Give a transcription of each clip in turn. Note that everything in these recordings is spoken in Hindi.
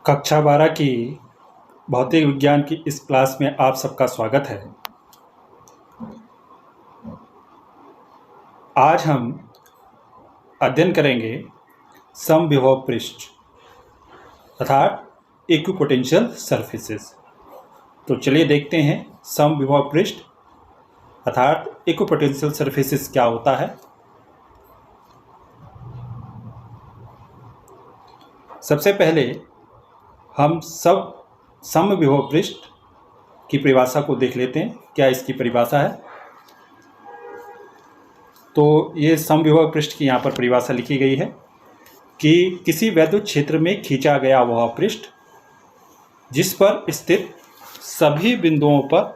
कक्षा 12 की भौतिक विज्ञान की इस क्लास में आप सबका स्वागत है। आज हम अध्ययन करेंगे समविभव पृष्ठ अर्थात इक्विपोटेंशियल सरफेसेस। तो चलिए देखते हैं समविभव पृष्ठ अर्थात इक्विपोटेंशियल सरफेसेस क्या होता है। सबसे पहले हम सब समविभव पृष्ठ की परिभाषा को देख लेते हैं। क्या इसकी परिभाषा है? तो ये समविभव पृष्ठ की यहाँ पर परिभाषा लिखी गई है कि किसी वैद्युत क्षेत्र में खींचा गया वह पृष्ठ जिस पर स्थित सभी बिंदुओं पर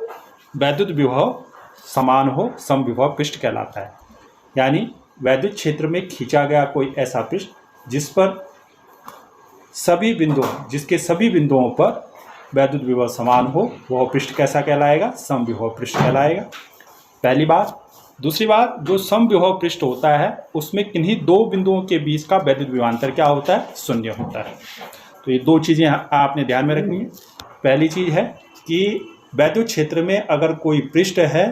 वैद्युत विभव समान हो समविभव पृष्ठ कहलाता है। यानी वैद्युत क्षेत्र में खींचा गया कोई ऐसा पृष्ठ जिस पर जिसके सभी बिंदुओं पर वैद्युत विभव समान हो वह पृष्ठ कैसा कहलाएगा? समविभव पृष्ठ कहलाएगा। पहली बात। दूसरी बात, जो समविभव पृष्ठ होता है उसमें किन्हीं दो बिंदुओं के बीच का वैद्युत विभवांतर क्या होता है? शून्य होता है। तो ये दो चीज़ें आपने ध्यान में रखनी है। पहली चीज़ है कि वैद्युत क्षेत्र में अगर कोई पृष्ठ है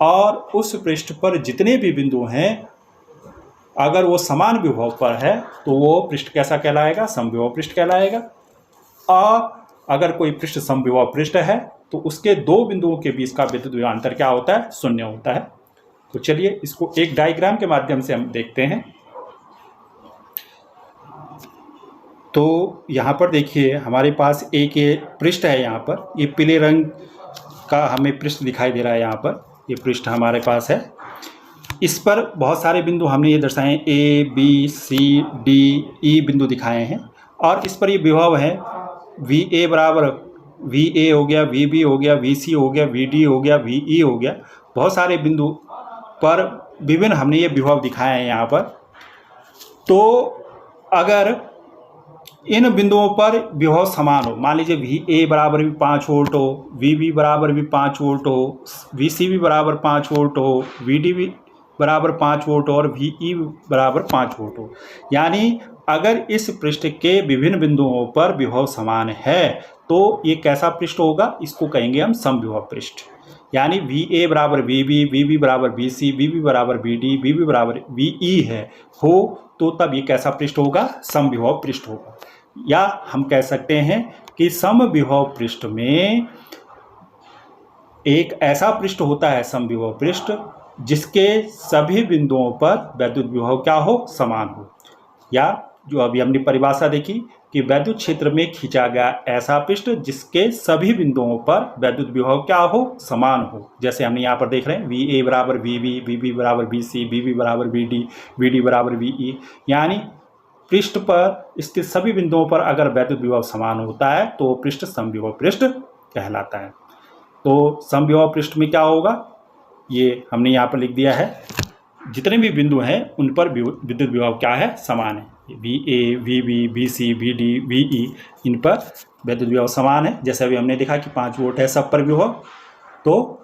और उस पृष्ठ पर जितने भी बिंदु हैं अगर वो समान विभव पर है तो वो पृष्ठ कैसा कहलाएगा? समविभव पृष्ठ कहलाएगा। और अगर कोई पृष्ठ समविभव पृष्ठ है तो उसके दो बिंदुओं के बीच का विद्युत विभवांतर क्या होता है? शून्य होता है। तो चलिए इसको एक डायग्राम के माध्यम से हम देखते हैं। तो यहाँ पर देखिए हमारे पास एक ये पृष्ठ है। यहाँ पर ये पीले रंग का हमें पृष्ठ दिखाई दे रहा है। यहाँ पर ये पृष्ठ हमारे पास है। इस पर बहुत सारे बिंदु हमने ये दर्शाए A B C D E बिंदु दिखाए हैं और इस पर ये विभव है वी ए बराबर वी ए हो गया, वी बी हो गया, वी सी हो गया, वी डी हो गया, वी ई हो गया। बहुत सारे बिंदु पर विभिन्न हमने ये विभव दिखाए हैं यहाँ पर। तो अगर इन बिंदुओं पर विभव समान हो, मान लीजिए वी ए बराबर भी 5 वोल्ट हो, वी बी बराबर भी 5 वोल्ट हो, वी सी भी बराबर 5 वोल्ट हो, वी डी भी बराबर 5 वोल्ट और वी ई बराबर 5 वोल्ट हो, यानी अगर इस पृष्ठ के विभिन्न बिंदुओं पर विभव समान है तो ये कैसा पृष्ठ होगा? इसको कहेंगे हम समविभव पृष्ठ। यानी वी ए बराबर वी बी बराबर वी सी, वी बी बराबर वी डी, वी बी बराबर वी ई है हो तो तब ये कैसा पृष्ठ होगा? समविभव पृष्ठ होगा। या हम कह सकते हैं कि समविभव पृष्ठ में एक ऐसा पृष्ठ होता है समविभव पृष्ठ जिसके सभी बिंदुओं पर वैद्युत विभव क्या हो? समान हो। या जो अभी हमने परिभाषा देखी कि वैद्युत क्षेत्र में खींचा गया ऐसा पृष्ठ जिसके सभी बिंदुओं पर वैद्युत विभव क्या हो? समान हो। जैसे हमने यहाँ पर देख रहे हैं वी ए बराबर वी बी बराबर वी सी, वी बी बराबर वी डी बराबर वी ई। यानी पृष्ठ पर स्थित सभी बिंदुओं पर अगर वैद्युत विभव समान होता है तो पृष्ठ समविभव पृष्ठ कहलाता है। तो समविभव पृष्ठ में क्या होगा? ये हमने यहाँ पर लिख दिया है। जितने भी बिंदु हैं उन पर विद्युत विभव क्या है? समान है। V A, V B, V C, V D, V E, इन पर वैद्युत विभव समान है। जैसे अभी हमने देखा कि 5 वोल्ट है सब पर विभव, तो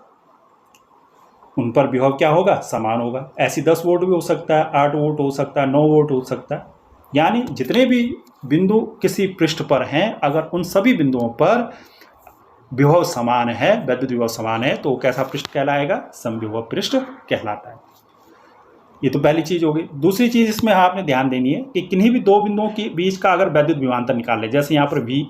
उन पर विभव क्या होगा? समान होगा। ऐसी 10 वोल्ट भी हो सकता है, 8 वोल्ट हो सकता है, 9 वोल्ट हो सकता है। यानी जितने भी बिंदु किसी पृष्ठ पर हैं अगर उन सभी बिंदुओं पर विभव समान है, वैद्युत विभव समान है तो कैसा पृष्ठ कहलाएगा? समविभव पृष्ठ कहलाता है। ये तो पहली चीज होगी। दूसरी चीज इसमें आपने ध्यान देनी है कि किन्हीं भी दो बिंदुओं के बीच का अगर वैद्युत विभवांतर निकाल ले, जैसे यहाँ पर वी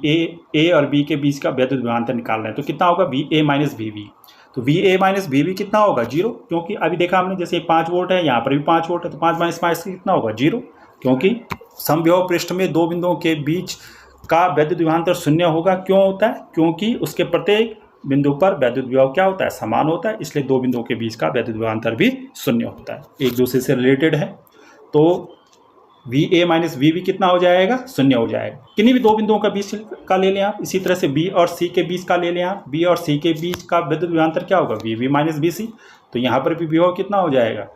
ए और बी के बीच का वैद्युत विभवांतर निकाल रहे हैं तो कितना होगा? V A minus V B. तो V A minus V B कितना होगा? 0। क्योंकि अभी देखा हमने जैसे 5 वोल्ट है, यहाँ पर भी 5 वोल्ट है तो 5 माइनस 5 कितना होगा? 0। क्योंकि समविभव पृष्ठ में दो बिंदुओं के बीच का वैद्युत विभवांतर शून्य होगा। क्यों होता है? क्योंकि उसके प्रत्येक बिंदु पर वैद्युत विभव क्या होता है? समान होता है। इसलिए दो बिंदुओं के बीच का वैद्युत विभवांतर भी शून्य होता है, एक दूसरे से रिलेटेड है। तो V A minus V B कितना हो जाएगा? शून्य हो जाएगा। किन्हीं भी दो बिंदुओं का बीच का ले लें आप। इसी तरह से बी और सी के बीच का ले लें आप। बी और सी के बीच का वैद्युत विभवांतर क्या होगा? V B minus B C. तो यहाँ पर भी विभव कितना हो जाएगा?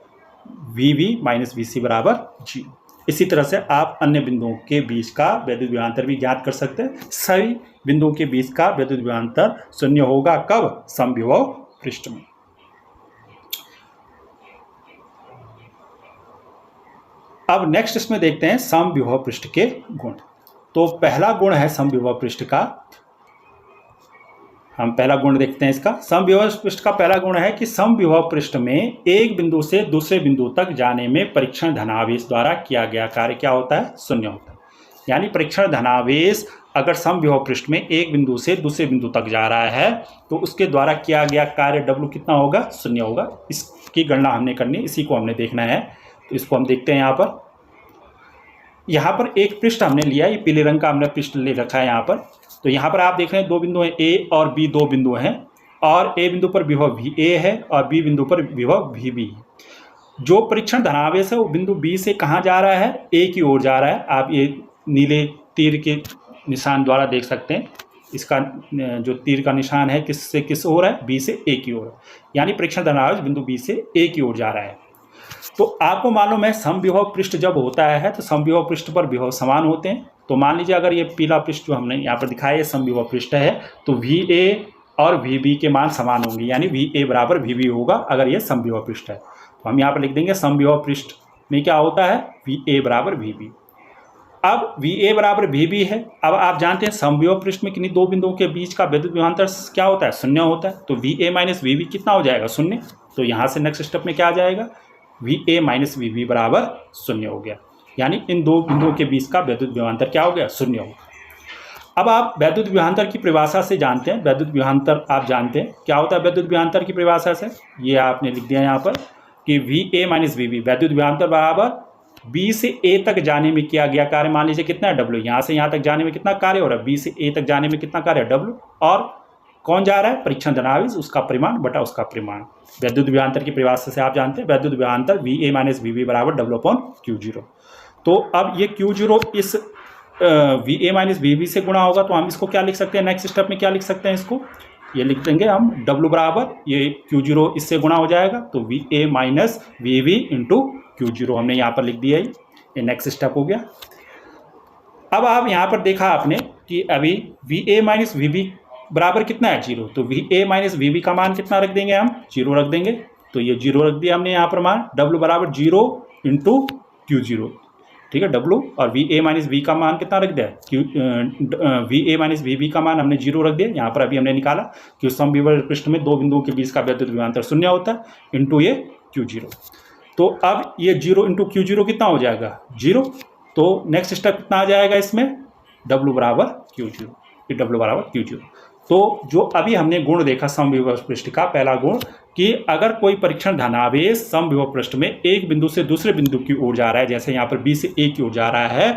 V B minus B C बराबर 0। इसी तरह से आप अन्य बिंदुओं के बीच का वैद्युत विभवांतर भी ज्ञात कर सकते हैं। सभी बिंदुओं के बीच का वैद्युत विभवांतर शून्य होगा। कब? समविभव पृष्ठ में। अब नेक्स्ट इसमें देखते हैं समविभव पृष्ठ के गुण। तो पहला गुण है समविभव पृष्ठ का, हम पहला गुण देखते हैं इसका। समविभव पृष्ठ का पहला गुण है कि समविभव पृष्ठ में एक बिंदु से दूसरे बिंदु तक जाने में परीक्षण धनावेश द्वारा किया गया कार्य क्या होता है? शून्य होता है। यानी परीक्षण धनावेश अगर समविभव पृष्ठ में एक बिंदु से दूसरे बिंदु तक जा रहा है तो उसके द्वारा किया गया कार्य W कितना होगा? शून्य होगा। इसकी गणना हमने करनी, इसी को हमने देखना है। तो इसको हम देखते हैं। यहाँ पर एक पृष्ठ हमने लिया, ये पीले रंग का हमने पृष्ठ ले रखा है यहाँ पर। तो यहाँ पर आप देख रहे हैं दो बिंदु हैं, A और B दो बिंदु हैं, और A बिंदु पर विभव VA है और B बिंदु पर विभव VB है। जो परीक्षण धनावेश है वो बिंदु B से कहाँ जा रहा है? A की ओर जा रहा है। आप ये नीले तीर के निशान द्वारा देख सकते हैं। इसका जो तीर का निशान है किस से किस ओर है? B से A की ओर। यानी परीक्षण धनावेश बिंदु B से A की ओर जा रहा है। तो आपको मालूम है समविभव पृष्ठ जब होता है तो समविभव पृष्ठ पर विभव समान होते हैं। तो मान लीजिए अगर ये पीला पृष्ठ जो हमने यहाँ पर दिखाया है समविभव पृष्ठ है, तो VA और VB के मान समान होंगे, यानी VA बराबर VB होगा अगर ये समविभव पृष्ठ है। तो हम यहाँ पर लिख देंगे समविभव पृष्ठ में क्या होता है? VA बराबर VB। अब VA बराबर VB है। अब आप जानते हैं समविभव पृष्ठ में किन्हीं दो बिंदुओं के बीच का विद्युत विभवांतर क्या होता है? शून्य होता है। तो VA माइनस VB कितना हो जाएगा? शून्य। तो यहाँ से नेक्स्ट स्टेप में क्या आ जाएगा? VA माइनस VB बराबर शून्य हो गया। यानी इन दो बिंदुओं के बीच का वैद्युत विभवांतर क्या हो गया? शून्य हो गया। अब आप वैद्युत विभवांतर की परिभाषा से जानते हैं। वैद्युत विभवांतर आप जानते हैं क्या होता है? वैद्युत विभवांतर की परिभाषा से ये आपने लिख दिया यहाँ पर कि VA माइनस VB वैद्युत विभवांतर बराबर B से A तक जाने में किया गया कार्य। मान लीजिए कितना है? W। यहाँ से यहाँ तक जाने में कितना कार्य हो रहा है? B से A तक जाने में कितना कार्य है? W। और कौन जा रहा है? परीक्षण धनावेश, उसका परिमाण बटा उसका परिमाण। वैद्युत विभवांतर की परिभाषा से आप जानते हैं वैद्युत विभवांतर VA माइनस VB बराबर W/Q0। तो अब ये Q0 इस VA माइनस VB से गुणा होगा, तो हम इसको क्या लिख सकते हैं? नेक्स्ट स्टेप में क्या लिख सकते हैं? इसको ये लिख देंगे हम W बराबर ये Q0 इससे गुणा हो जाएगा, तो VA minus VB into Q0 हमने यहाँ पर लिख दिया है। ये नेक्स्ट स्टेप हो गया। अब आप यहाँ पर देखा आपने कि अभी VA माइनस VB बराबर कितना है? 0। तो VA माइनस VB का मान कितना रख देंगे? हम 0 रख देंगे। तो ये 0 रख दिया हमने यहाँ पर मान। W बराबर 0 इंटू Q0, ठीक है। W और VA माइनस V का मान कितना रख दिया? VA माइनस VB का मान हमने 0 रख दिया। यहाँ पर अभी हमने निकाला कि समविभव पृष्ठ में दो बिंदुओं के बीच का वैद्युत विभवांतर शून्य होता है इंटू ये Q0। तो अब ये 0 इंटू Q0 कितना हो जाएगा? 0। तो नेक्स्ट स्टेप कितना आ जाएगा इसमें? W बराबर Q0। ये W बराबर Q0। तो जो अभी हमने गुण देखा समविभव पृष्ठ का, पहला गुण कि अगर कोई परीक्षण धनावेश समविभव पृष्ठ में एक बिंदु से दूसरे बिंदु की ओर जा रहा है, जैसे यहाँ पर B से A की ओर जा रहा है,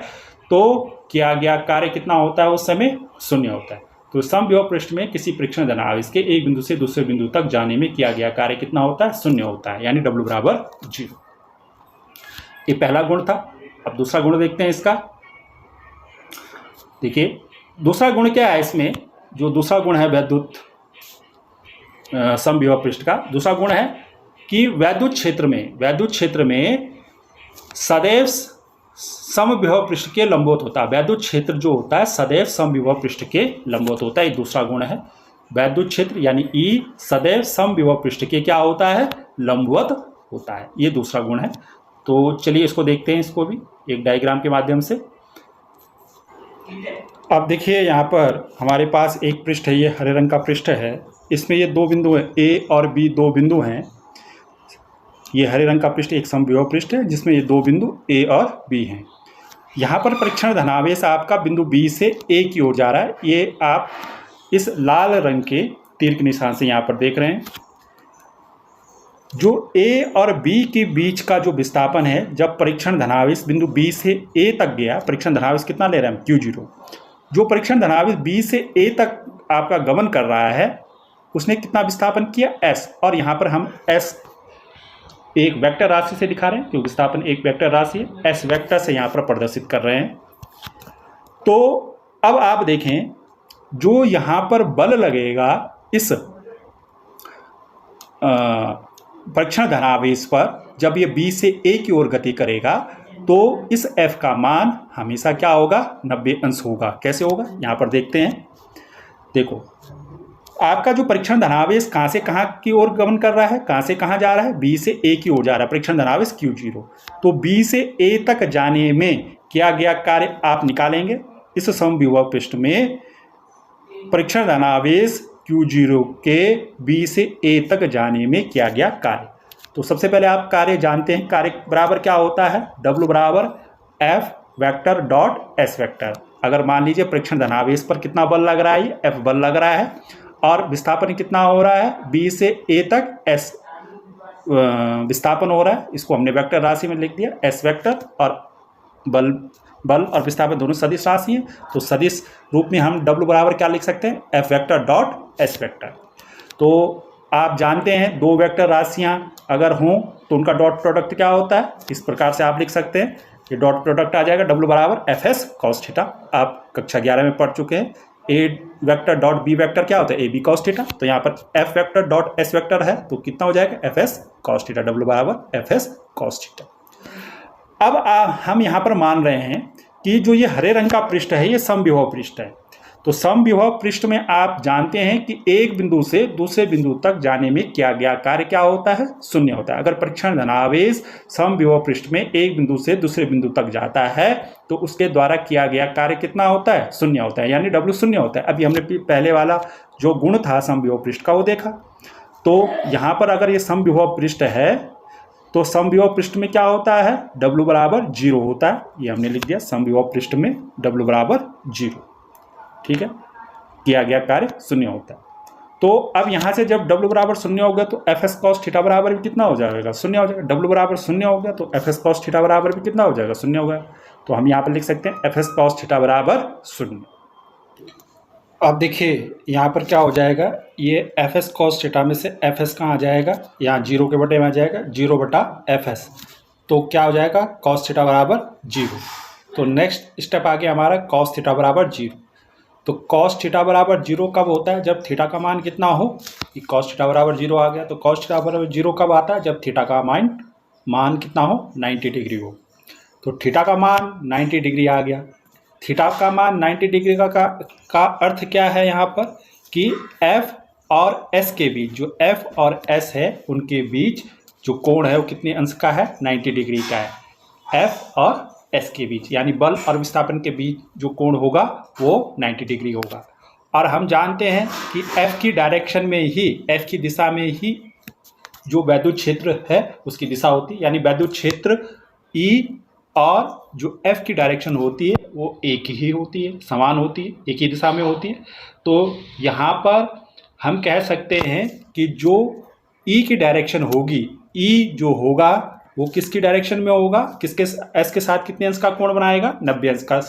तो किया गया कार्य कितना होता है? उस समय शून्य होता है। तो समविभव पृष्ठ में किसी परीक्षण धनावेश के एक बिंदु से दूसरे बिंदु तक जाने में किया गया कार्य कितना होता है? शून्य होता है, यानी W बराबर 0। ये पहला गुण था। अब दूसरा गुण देखते हैं इसका। देखिए दूसरा गुण क्या है इसमें? जो दूसरा गुण है वैद्युत समविभव पृष्ठ का दूसरा गुण है कि वैद्युत क्षेत्र में सदैव समविभव पृष्ठ के लंबवत होता है। वैद्युत क्षेत्र जो होता है सदैव समविभव पृष्ठ के लंबवत होता है। ये दूसरा गुण है। वैद्युत क्षेत्र यानी E सदैव समविभव पृष्ठ के क्या होता है? लंबवत होता है। ये दूसरा गुण है। तो चलिए इसको देखते हैं, इसको भी एक डायग्राम के माध्यम से। अब देखिए यहाँ पर हमारे पास एक पृष्ठ है, ये हरे रंग का पृष्ठ है। इसमें ये दो बिंदु हैं, A और B दो बिंदु हैं। ये हरे रंग का पृष्ठ एक समविभव पृष्ठ है जिसमें ये दो बिंदु A और B हैं। यहाँ पर परीक्षण धनावेश आपका बिंदु B से A की ओर जा रहा है। ये आप इस लाल रंग के तीर के निशान से यहाँ पर देख रहे हैं। जो A और B के बीच का जो विस्थापन है, जब परीक्षण धनावेश बिंदु B से A तक गया, परीक्षण धनावेश कितना ले रहे हैं हम? Q0। जो परीक्षण धनावेश B से A तक आपका गमन कर रहा है उसने कितना विस्थापन किया? S। और यहाँ पर हम S एक वेक्टर राशि से दिखा रहे हैं, क्योंकि विस्थापन एक वेक्टर राशि है, S वेक्टर से यहाँ पर प्रदर्शित कर रहे हैं। तो अब आप देखें जो यहाँ पर बल लगेगा इस परीक्षण धनावेश पर, जब ये B से A की ओर गति करेगा तो इस F का मान हमेशा क्या होगा? 90 अंश होगा। कैसे होगा? यहाँ पर देखते हैं। देखो आपका जो परीक्षण धनावेश कहाँ से कहाँ की ओर गमन कर रहा है, कहाँ से कहाँ जा रहा है? B से A की ओर जा रहा है, परीक्षण धनावेश Q0। तो B से A तक जाने में किया गया कार्य आप निकालेंगे। इस समविभव पृष्ठ में परीक्षण धनावेश Q0 के B से A तक जाने में किया गया कार्य। तो सबसे पहले आप कार्य जानते हैं, कार्य बराबर क्या होता है, W बराबर F vector dot S vector. अगर मान लीजिए परीक्षण धनावेश पर कितना बल लग रहा है, F बल लग रहा है, और विस्थापन कितना हो रहा है, B से A तक S विस्थापन हो रहा है, इसको हमने वेक्टर राशि में लिख दिया, S वेक्टर, और बल और विस्थापन दोनों सदिश राशि हैं, तो सदिश रूप में हम W बराबर क्या लिख सकते हैं, F vector dot S vector. तो आप जानते हैं दो वेक्टर राशियां अगर हों तो उनका डॉट प्रोडक्ट क्या होता है, इस प्रकार से आप लिख सकते हैं, ये डॉट प्रोडक्ट आ जाएगा W बराबर FS कॉस थीटा। आप कक्षा 11 में पढ़ चुके हैं, A vector dot B vector क्या होता है, AB कॉस थीटा। तो यहाँ पर F vector dot S vector है तो कितना हो जाएगा, FS कॉस थीटा, W बराबर FS कॉस थीटा। अब हम यहाँ पर मान रहे हैं कि जो ये हरे रंग का पृष्ठ है ये समविभव पृष्ठ है। तो समविभव पृष्ठ में आप जानते हैं कि एक बिंदु से दूसरे बिंदु तक जाने में किया गया कार्य क्या होता है, शून्य होता है। अगर परीक्षण धनावेश समविभव पृष्ठ में एक बिंदु से दूसरे बिंदु तक जाता है तो उसके द्वारा किया गया कार्य कितना होता है, शून्य होता है, यानी W शून्य होता है। अभी हमने पहले वाला जो गुण था समविभव पृष्ठ का वो देखा। तो यहाँ पर अगर ये समविभव पृष्ठ है तो समविभव पृष्ठ में क्या होता है, W बराबर 0 होता है, ये हमने लिख दिया, समविभव पृष्ठ में W बराबर 0, ठीक है, किया गया कार्य शून्य होता है। तो अब यहाँ से जब W बराबर 0 हो गया तो FS cos थीटा बराबर भी कितना हो जाएगा, 0 हो जाएगा। W बराबर 0 हो गया तो FS cos थीटा बराबर भी कितना हो जाएगा, 0 हो गया। तो हम यहाँ पर लिख सकते हैं FS cos थीटा बराबर 0। अब देखिए यहाँ पर क्या हो जाएगा, ये FS cos थीटा में से FS कहाँ आ जाएगा, यहाँ 0 के बटे में आ जाएगा, 0 बटा FS, तो क्या हो जाएगा cos थीटा बराबर 0। तो नेक्स्ट स्टेप आ गया हमारा cos थीटा बराबर 0। तो cos थीटा बराबर 0 कब होता है, जब थीटा का मान कितना हो, कि cos थीटा बराबर 0 आ गया। तो cos थीटा बराबर 0 कब आता है, जब थीटा का मान कितना हो, 90 डिग्री हो। तो थीटा का मान 90 डिग्री आ गया। थीटा का मान 90 डिग्री का अर्थ क्या है यहाँ पर, कि F और S के बीच, जो F और S है उनके बीच जो कोण है वो कितने अंश का है, 90 डिग्री का है, F और S के बीच, यानी बल और विस्थापन के बीच जो कोण होगा वो 90 डिग्री होगा। और हम जानते हैं कि F की डायरेक्शन में ही, F की दिशा में ही जो वैद्युत क्षेत्र है उसकी दिशा होती है, यानी वैद्युत क्षेत्र E और जो F की डायरेक्शन होती है वो एक ही होती है, समान होती है, एक ही दिशा में होती है। तो यहाँ पर हम कह सकते हैं कि जो E की डायरेक्शन होगी, E जो होगा वो किसकी डायरेक्शन में होगा, किसके S के साथ कितने अंश का कोण बनाएगा, 90 अंश का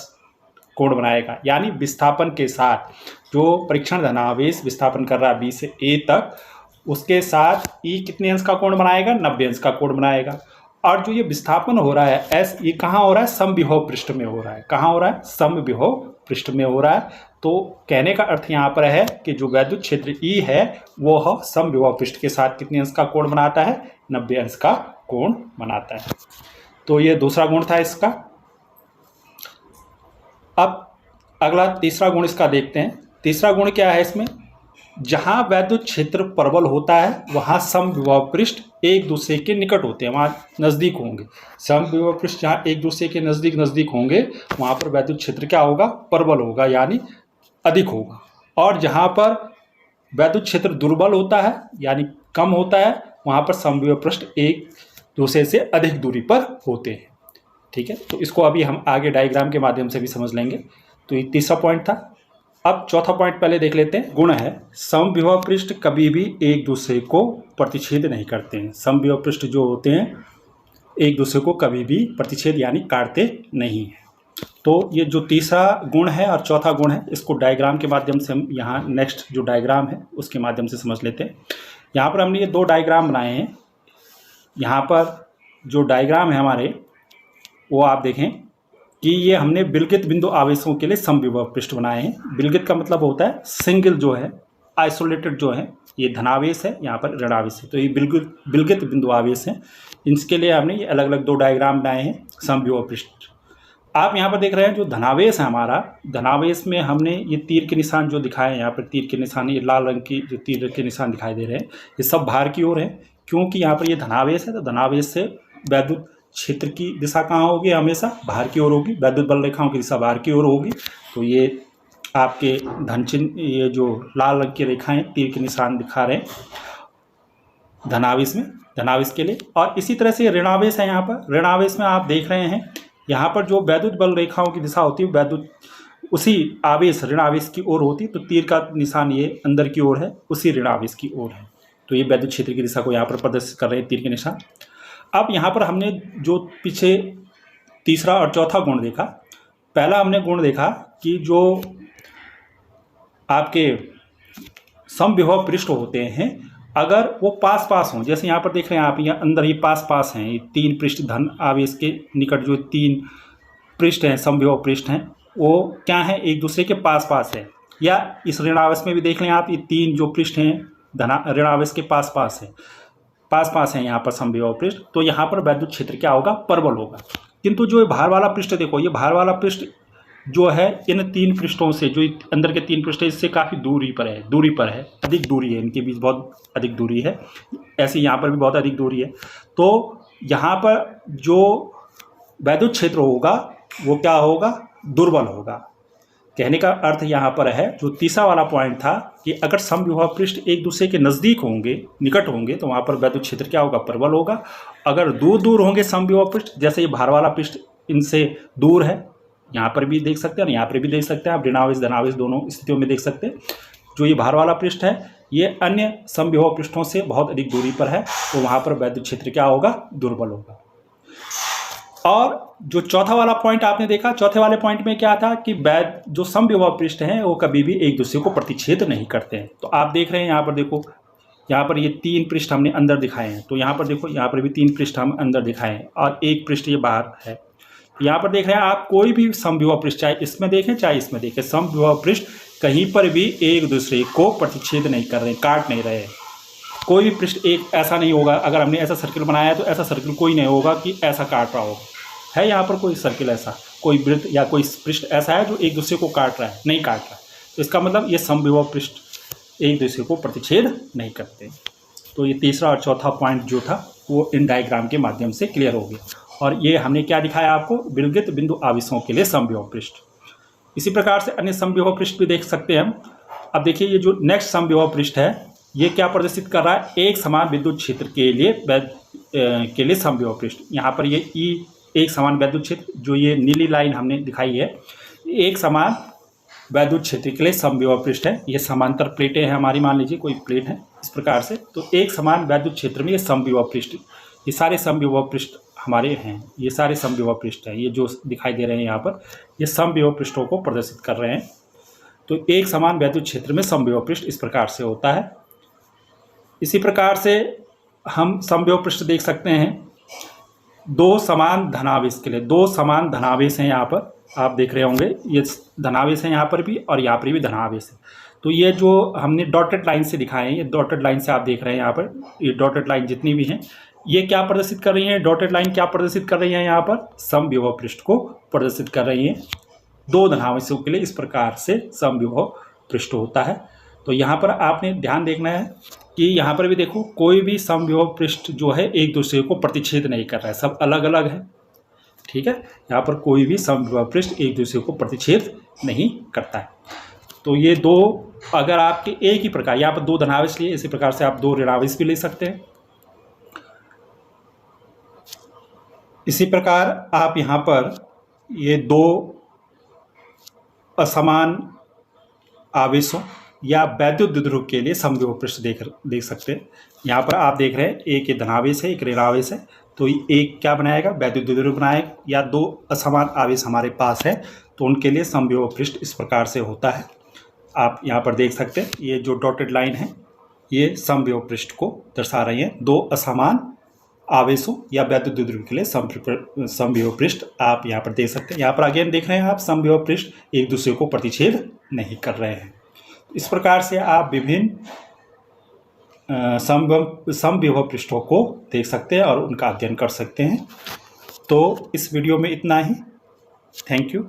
कोण बनाएगा। यानी विस्थापन के साथ जो परीक्षण धनावेश विस्थापन कर रहा है B से A तक, उसके साथ E कितने अंश का कोण बनाएगा, 90 अंश का कोण बनाएगा। और जो ये विस्थापन हो रहा है S, ये कहाँ हो रहा है, समविभव पृष्ठ में हो रहा है। कहाँ हो रहा है, समविभव पृष्ठ में हो रहा है। तो कहने का अर्थ यहाँ पर है कि जो वैद्युत क्षेत्र E है वो समविभव पृष्ठ के साथ कितने अंश का कोण बनाता है, 90 अंश का कोण बनाता है। तो ये दूसरा गुण था इसका। अब अगला तीसरा गुण इसका देखते हैं। तीसरा गुण क्या है इसमें, जहाँ वैद्युत क्षेत्र प्रबल होता है वहाँ समविभव पृष्ठ एक दूसरे के निकट होते हैं, वहाँ नज़दीक होंगे। समविभव पृष्ठ जहाँ एक दूसरे के नज़दीक होंगे वहाँ पर वैद्युत क्षेत्र क्या होगा, प्रबल होगा, यानी अधिक होगा। और जहाँ पर वैद्युत क्षेत्र दुर्बल होता है यानी कम होता है, वहाँ पर समविभव पृष्ठ एक दूसरे से अधिक दूरी पर होते हैं। ठीक है, तो इसको अभी हम आगे डायग्राम के माध्यम से भी समझ लेंगे। तो ये तीसरा पॉइंट था। अब चौथा पॉइंट पहले देख लेते हैं। गुण है, समविभव पृष्ठ कभी भी एक दूसरे को प्रतिच्छेद नहीं करते हैं। समविभव पृष्ठ जो होते हैं एक दूसरे को कभी भी प्रतिच्छेद यानी काटते नहीं हैं। तो ये जो तीसरा गुण है और चौथा गुण है, इसको डायग्राम के माध्यम से हम यहाँ नेक्स्ट जो डायग्राम है उसके माध्यम से समझ लेते हैं। यहाँ पर हमने ये दो डायग्राम बनाए हैं। यहाँ पर जो डायग्राम है हमारे वो आप देखें कि ये हमने बिलगित बिंदु आवेशों के लिए समविभव पृष्ठ बनाए हैं। बिलगित का मतलब होता है सिंगल जो है, आइसोलेटेड जो है, ये धनावेश है, यहाँ पर ऋणावेश है। तो ये बिलगित बिंदु आवेश हैं। इसके लिए हमने ये अलग अलग दो डायग्राम बनाए हैं समविभव पृष्ठ। आप यहाँ पर देख रहे हैं जो धनावेश है हमारा, धनावेश में हमने ये तीर के निशान जो दिखाए हैं, यहाँ पर तीर के निशान, ये लाल रंग की जो तीर के निशान दिखाई दे रहे हैं, ये सब भार की ओर है। क्योंकि यहाँ पर ये धनावेश है तो धनावेश से वैद्युत क्षेत्र की दिशा कहाँ होगी? हमेशा बाहर की ओर होगी। वैद्युत बल रेखाओं की दिशा बाहर की ओर होगी। तो ये आपके धन चिन्ह, ये जो लाल रंग की रेखाएं तीर के निशान दिखा रहे हैं धनावेश में, धनावेश के लिए। और इसी तरह से ऋणावेश है। यहाँ पर ऋणावेश में आप देख रहे हैं यहाँ पर जो वैद्युत बल रेखाओं की दिशा होती है वैद्युत उसी आवेश ऋणावेश की ओर होती है। तो तीर का निशान ये अंदर की ओर है, उसी ऋणावेश की ओर है। तो ये वैद्युत क्षेत्र की दिशा को यहाँ पर प्रदर्शित कर रहे हैं तीर के निशान। अब यहाँ पर हमने जो पीछे तीसरा और चौथा गुण देखा, पहला हमने गुण देखा कि जो आपके समविभव पृष्ठ होते हैं अगर वो पास पास हों, जैसे यहाँ पर देख रहे हैं आप, यहाँ अंदर ये पास पास हैं, ये तीन पृष्ठ धन आवेश के निकट जो तीन पृष्ठ हैं समविभव पृष्ठ हैं वो क्या है? एक दूसरे के पास पास है। या इस ऋणावेश में भी देख लें आप, ये तीन जो पृष्ठ हैं ऋणावेश के पास पास हैं यहाँ पर समविभव पृष्ठ। तो यहाँ पर वैद्युत क्षेत्र क्या होगा? परबल होगा। किंतु जो भार वाला पृष्ठ देखो, ये भार वाला पृष्ठ जो है इन तीन पृष्ठों से, जो अंदर के तीन पृष्ठ है इससे काफ़ी दूरी पर है, अधिक दूरी है, इनके बीच बहुत अधिक दूरी है। ऐसे यहाँ पर भी बहुत अधिक दूरी है। तो यहाँ पर जो वैद्युत क्षेत्र होगा वो क्या होगा? दुर्बल होगा। कहने का अर्थ यहाँ पर है, जो तीसरा वाला पॉइंट था कि अगर समविभव पृष्ठ एक दूसरे के नज़दीक होंगे, निकट होंगे, तो वहाँ पर वैद्युत क्षेत्र क्या होगा? प्रबल होगा। अगर दूर दूर होंगे समविभव पृष्ठ, जैसे ये भार वाला पृष्ठ इनसे दूर है, यहाँ पर भी देख सकते हैं और यहाँ पर भी देख सकते हैं आप, ऋणावेश धनावेश दोनों स्थितियों में देख सकते हैं। जो ये भार वाला पृष्ठ है ये अन्य समविभव पृष्ठों से बहुत अधिक दूरी पर है, तो वहाँ पर वैद्युत क्षेत्र क्या होगा? दुर्बल होगा। और जो चौथा वाला पॉइंट आपने देखा, चौथे वाले पॉइंट में क्या था कि जो समविभव पृष्ठ हैं वो कभी भी एक दूसरे को प्रतिच्छेद नहीं करते हैं। तो आप देख रहे हैं यहाँ पर देखो, यहाँ पर ये तीन पृष्ठ हमने अंदर दिखाए हैं। तो यहाँ पर देखो, यहाँ पर भी तीन पृष्ठ हम अंदर दिखाए हैं और एक पृष्ठ ये बाहर है। यहाँ पर देख रहे हैं आप, कोई भी समविभव पृष्ठ चाहे इसमें देखें चाहे इसमें देखें, समविभव पृष्ठ कहीं पर भी एक दूसरे को प्रतिच्छेद नहीं कर रहे, काट नहीं रहे। कोई भी पृष्ठ एक ऐसा नहीं होगा, अगर हमने ऐसा सर्किल बनाया है तो ऐसा सर्किल कोई नहीं होगा कि ऐसा काट रहा होगा। है यहाँ पर कोई सर्किल ऐसा, कोई वृत्त या कोई पृष्ठ ऐसा है जो एक दूसरे को काट रहा है? नहीं काट रहा है। तो इसका मतलब ये समविभव पृष्ठ एक दूसरे को प्रतिच्छेद नहीं करते। तो ये तीसरा और चौथा पॉइंट जो था वो इन डायग्राम के माध्यम से क्लियर हो गया। और ये हमने क्या दिखाया आपको? विलगित बिंदु आवेशों के लिए समविभव पृष्ठ। इसी प्रकार से अन्य समविभव पृष्ठ भी देख सकते हैं हम। अब देखिए, ये जो नेक्स्ट समविभव पृष्ठ है ये क्या प्रदर्शित कर रहा है? एक समान विद्युत क्षेत्र के लिए समविभव पृष्ठ। यहाँ पर ये एक समान वैद्युत क्षेत्र, जो ये नीली लाइन हमने दिखाई है, एक समान वैद्युत क्षेत्र के लिए समविभव पृष्ठ है। ये समांतर प्लेटें हैं हमारी, मान लीजिए कोई प्लेट है इस प्रकार से। तो एक समान वैद्युत क्षेत्र में ये समविभव पृष्ठ, ये सारे समविभव पृष्ठ हमारे हैं, ये सारे समविभव पृष्ठ हैं। ये जो दिखाई दे रहे हैं यहाँ पर, ये समविभव पृष्ठों को प्रदर्शित कर रहे हैं। तो एक समान वैद्युत क्षेत्र में समविभव पृष्ठ इस प्रकार से होता है। इसी प्रकार से हम समविभव पृष्ठ देख सकते हैं दो समान धनावेश के लिए। दो समान धनावेश हैं यहाँ पर, आप देख रहे होंगे, ये धनावेश है यहाँ पर भी और यहाँ पर भी धनावेश है। तो ये जो हमने डॉटेड लाइन से दिखाए हैं, ये डॉटेड लाइन से आप देख रहे हैं यहाँ पर, ये डॉटेड लाइन जितनी भी हैं ये क्या प्रदर्शित कर रही हैं? डॉटेड लाइन क्या प्रदर्शित कर रही हैं? यहाँ पर समविभव पृष्ठ को प्रदर्शित कर रही हैं। दो धनावेशों के लिए इस प्रकार से समविभव पृष्ठ होता है। तो यहाँ पर आपने ध्यान देखना है कि यहाँ पर भी देखो, कोई भी समविभव पृष्ठ जो है एक दूसरे को प्रतिच्छेद नहीं कर रहा है, सब अलग अलग है। ठीक है, यहाँ पर कोई भी समविभव पृष्ठ एक दूसरे को प्रतिच्छेद नहीं करता है। तो ये दो, अगर आपके एक ही प्रकार, यहाँ पर दो धनावेश लिए, इसी प्रकार से आप दो ऋणावेश भी ले सकते हैं। इसी प्रकार आप यहाँ पर ये दो असमान आवेशों या वैद्युत द्विध्रुव के लिए समविभव पृष्ठ देख सकते हैं। यहाँ पर आप देख रहे हैं एक ये धनावेश है, एक ऋणावेश है। तो एक क्या बनाएगा? वैद्युत द्विध्रुव बनाएगा। या दो असमान आवेश हमारे पास है तो उनके लिए समविभव पृष्ठ इस प्रकार से होता है। आप यहाँ पर देख सकते हैं ये जो डॉटेड लाइन है ये समविभव पृष्ठ को दर्शा रही है। दो असमान आवेशों या वैद्युत द्विध्रुव के लिए समविभव पृष्ठ आप यहाँ पर देख सकते हैं। यहाँ पर अगेन देख रहे हैं आप, समविभव पृष्ठ एक दूसरे को प्रतिच्छेद नहीं कर रहे हैं। इस प्रकार से आप विभिन्न समविभव पृष्ठों को देख सकते हैं और उनका अध्ययन कर सकते हैं। तो इस वीडियो में इतना ही। Thank you.